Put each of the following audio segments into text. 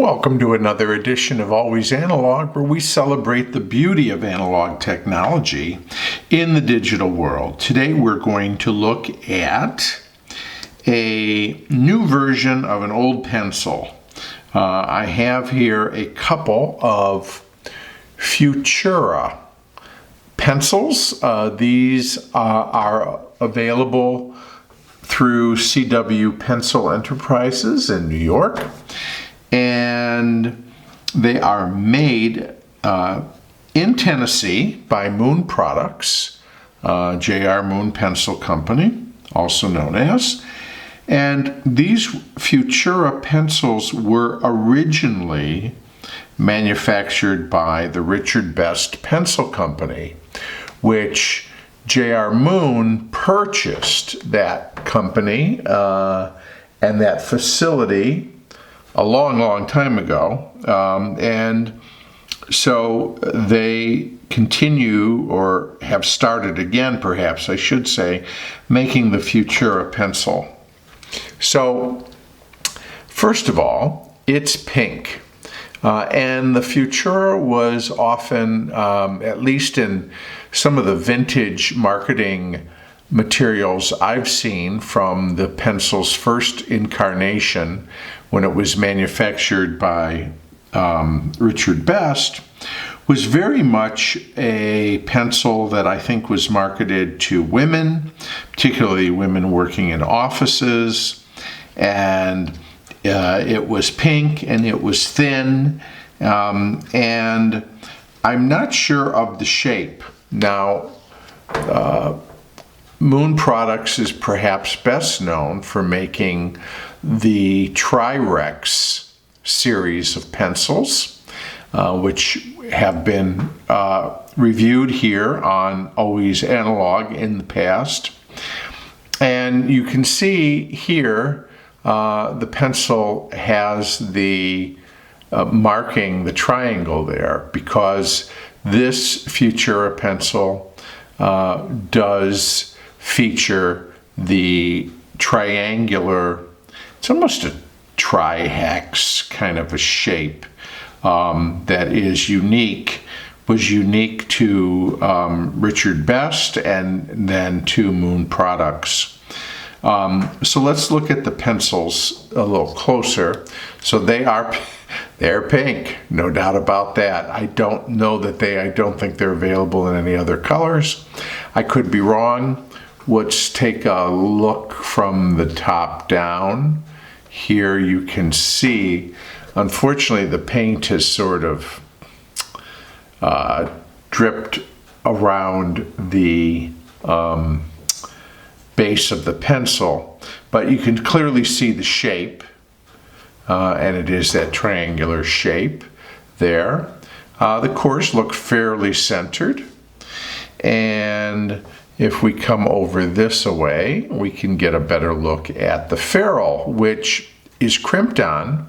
Welcome to another edition of Always Analog, where we celebrate the beauty of analog technology in the digital world. Today we're going to look at a new version of an old pencil. I have here a couple of Futura pencils. These are available through CW Pencil Enterprises in New York. And they are made in Tennessee by Moon Products, J.R. Moon Pencil Company, also known as. And these Futura pencils were originally manufactured by the Richard Best Pencil Company, which J.R. Moon purchased that company and that facility a long time ago, and so they continue, or have started again perhaps I should say, making the Futura pencil. So first of all, it's pink, and the Futura was often, at least in some of the vintage marketing materials I've seen from the pencil's first incarnation when it was manufactured by Richard Best, was very much a pencil that I think was marketed to women, particularly women working in offices, and it was pink and it was thin, and I'm not sure of the shape. Now, Moon Products is perhaps best known for making the Tri-Rex series of pencils, which have been reviewed here on Always Analog in the past. And you can see here the pencil has the marking, the triangle there, because this Futura pencil does feature the triangular, it's almost a tri-hex kind of a shape that is unique, was unique to Richard Best and then to Moon Products. So let's look at the pencils a little closer. So they're pink, no doubt about that. I don't think they're available in any other colors. I could be wrong. Let's take a look from the top down. Here you can see, unfortunately, the paint has sort of dripped around the base of the pencil, but you can clearly see the shape, and it is that triangular shape there. The cores look fairly centered, and if we come over this way, we can get a better look at the ferrule, which is crimped on,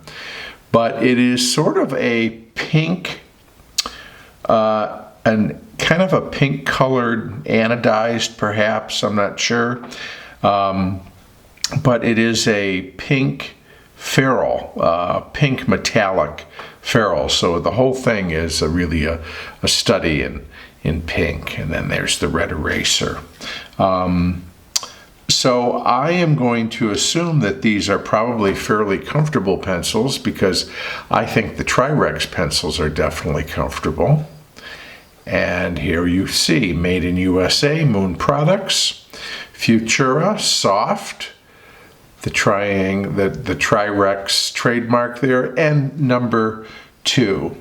but it is sort of a pink, and kind of a pink colored, anodized perhaps, I'm not sure, but it is a pink ferrule, pink metallic ferrule. So the whole thing is really a study in pink, and then there's the red eraser. So I am going to assume that these are probably fairly comfortable pencils, because I think the Tri-Rex pencils are definitely comfortable. And here you see, made in USA, Moon Products, Futura, soft, the Tri-Rex trademark there, and number 2.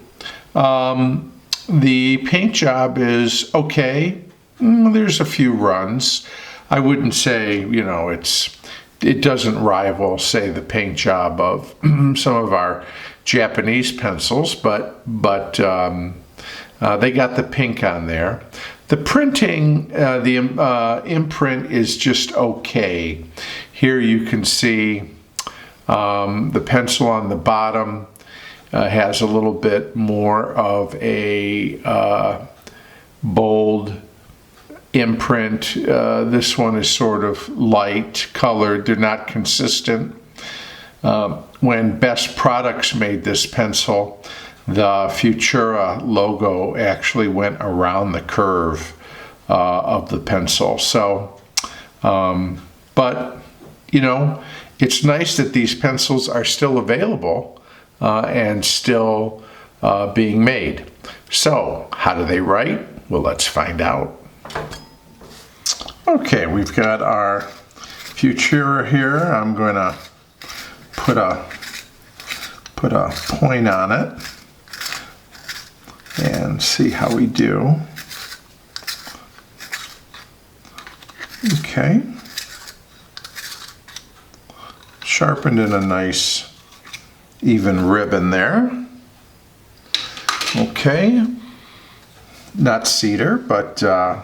The paint job is okay. There's a few runs. I wouldn't say, it doesn't rival, say, the paint job of some of our Japanese pencils, but they got the pink on there. The printing, the imprint is just okay. Here you can see the pencil on the bottom has a little bit more of a bold imprint. This one is sort of light colored. They're not consistent. when Best Products made this pencil, the Futura logo actually went around the curve of the pencil. So, but, you know, it's nice that these pencils are still available and still being made. So, how do they write? Well, let's find out. Okay, we've got our Futura here. I'm going to put a point on it and see how we do. Okay. Sharpened in a nice even ribbon there. Okay. Not cedar, but a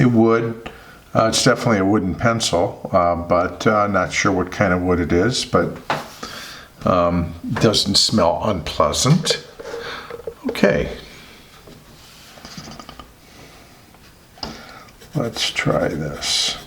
wood. It's definitely a wooden pencil, but not sure what kind of wood it is, but doesn't smell unpleasant. Okay. Let's try this.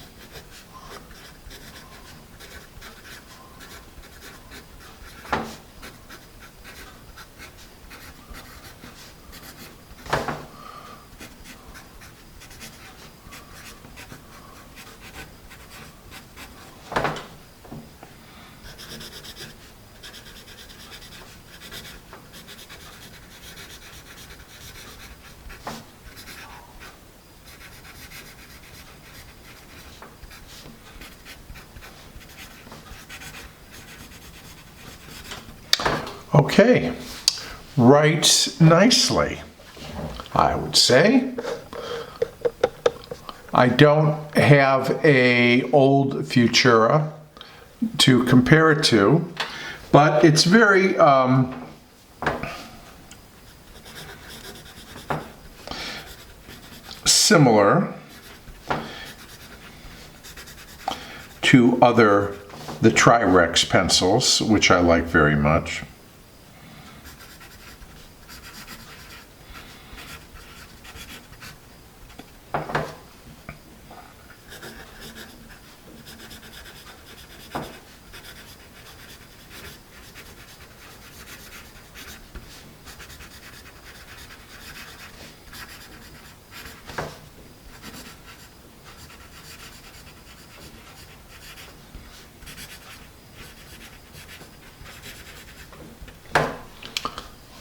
Okay, writes nicely, I would say. I don't have a old Futura to compare it to, but it's very similar to the Tri-Rex pencils, which I like very much.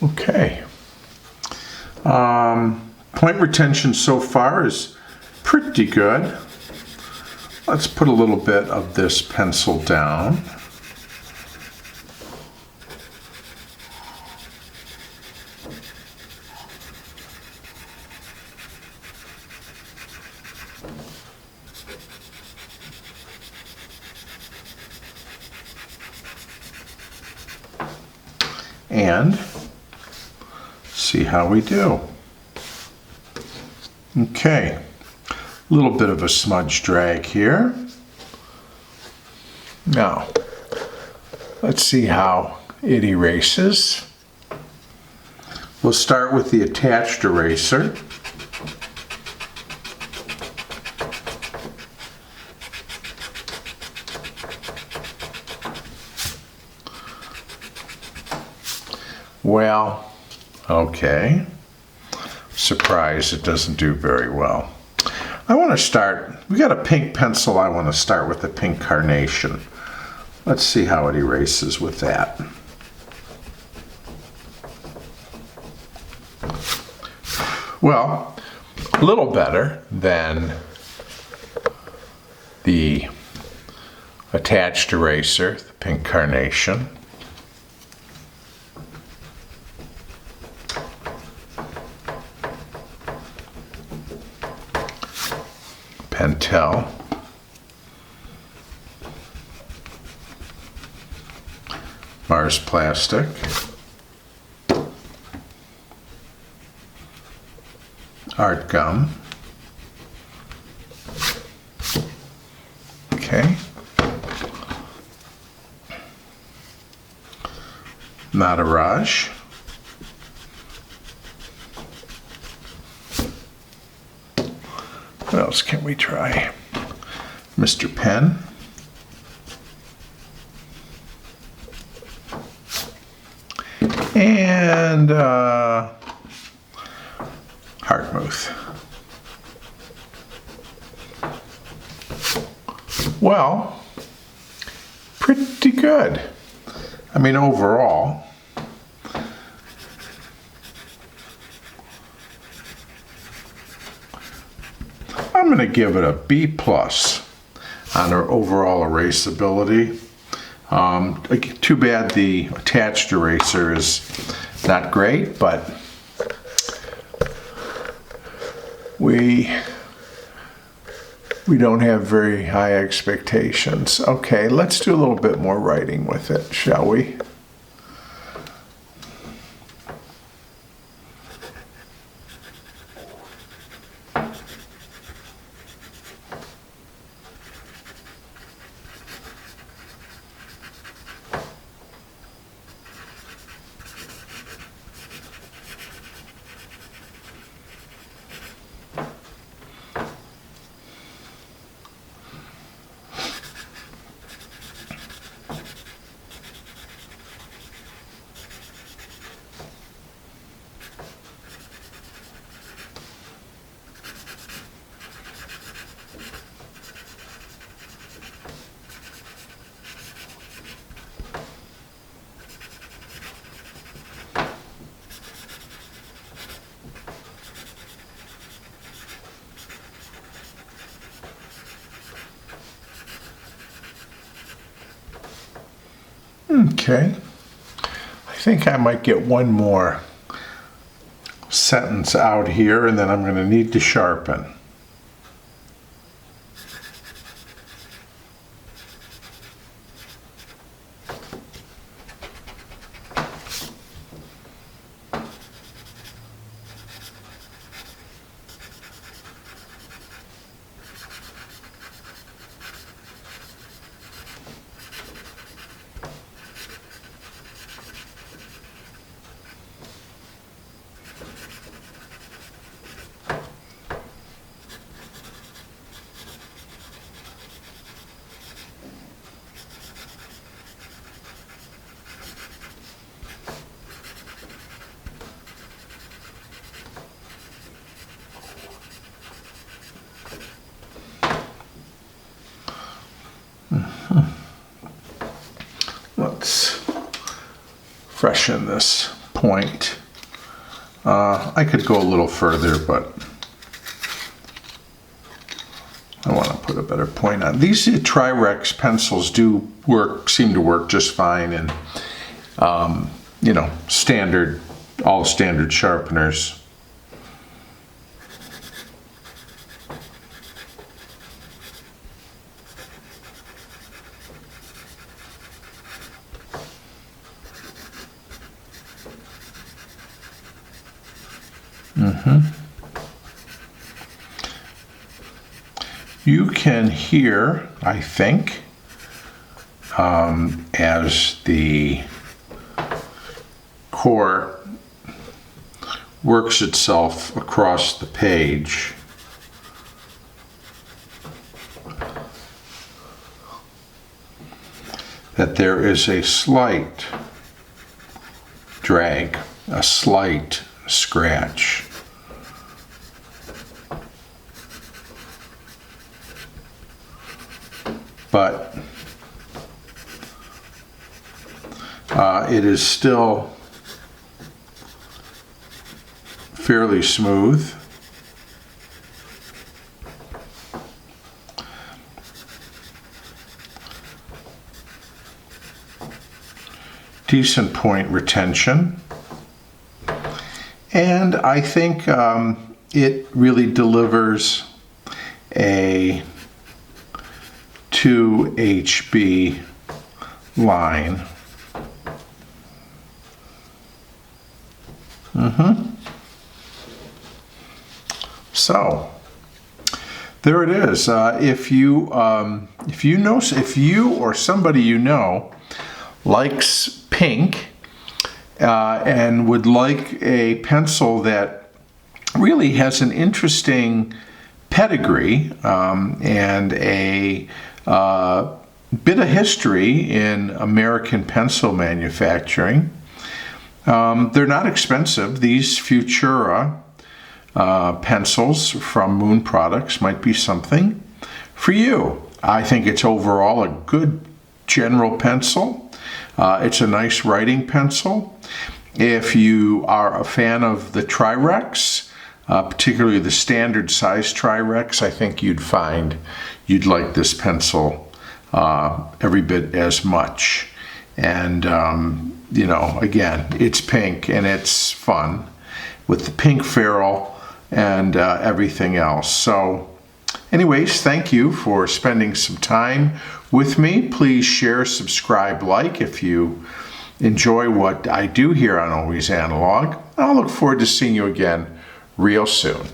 Okay. Point retention so far is pretty good. Let's put a little bit of this pencil down. And see how we do. Okay, a little bit of a smudge drag here. Now, let's see how it erases. We'll start with the attached eraser. Well, okay. Surprised it doesn't do very well. I want to start, we got a pink pencil, I want to start with the pink carnation. Let's see how it erases with that. Well, a little better than the attached eraser, the pink carnation. Pentel. Mars Plastic. Art Gum. Okay. Mataraj. What else can we try? Mr. Pen. And Hartmouth. Well, pretty good. I mean, overall. I'm going to give it a B+ on our overall erasability. Too bad the attached eraser is not great, but we don't have very high expectations. Okay, let's do a little bit more writing with it, shall we? Okay, I think I might get one more sentence out here, and then I'm going to need to sharpen. Let's freshen this point. I could go a little further, but I want to put a better point on. These Tri-Rex pencils do seem to work just fine, and you know, all standard sharpeners. You can hear, I think, as the core works itself across the page, that there is a slight drag, a slight scratch. But it is still fairly smooth. Decent point retention. And I think it really delivers a 2 HB line. So there it is. If you or somebody you know likes pink and would like a pencil that really has an interesting pedigree and a bit of history in American pencil manufacturing. They're not expensive. These Futura pencils from Moon Products might be something for you. I think it's overall a good general pencil. It's a nice writing pencil. If you are a fan of the Tri-Rex, particularly the standard size Tri-Rex, I think you'd find you'd like this pencil every bit as much. And, you know, again, it's pink and it's fun with the pink ferrule and everything else. So anyways, thank you for spending some time with me. Please share, subscribe, like if you enjoy what I do here on Always Analog. I'll look forward to seeing you again real soon.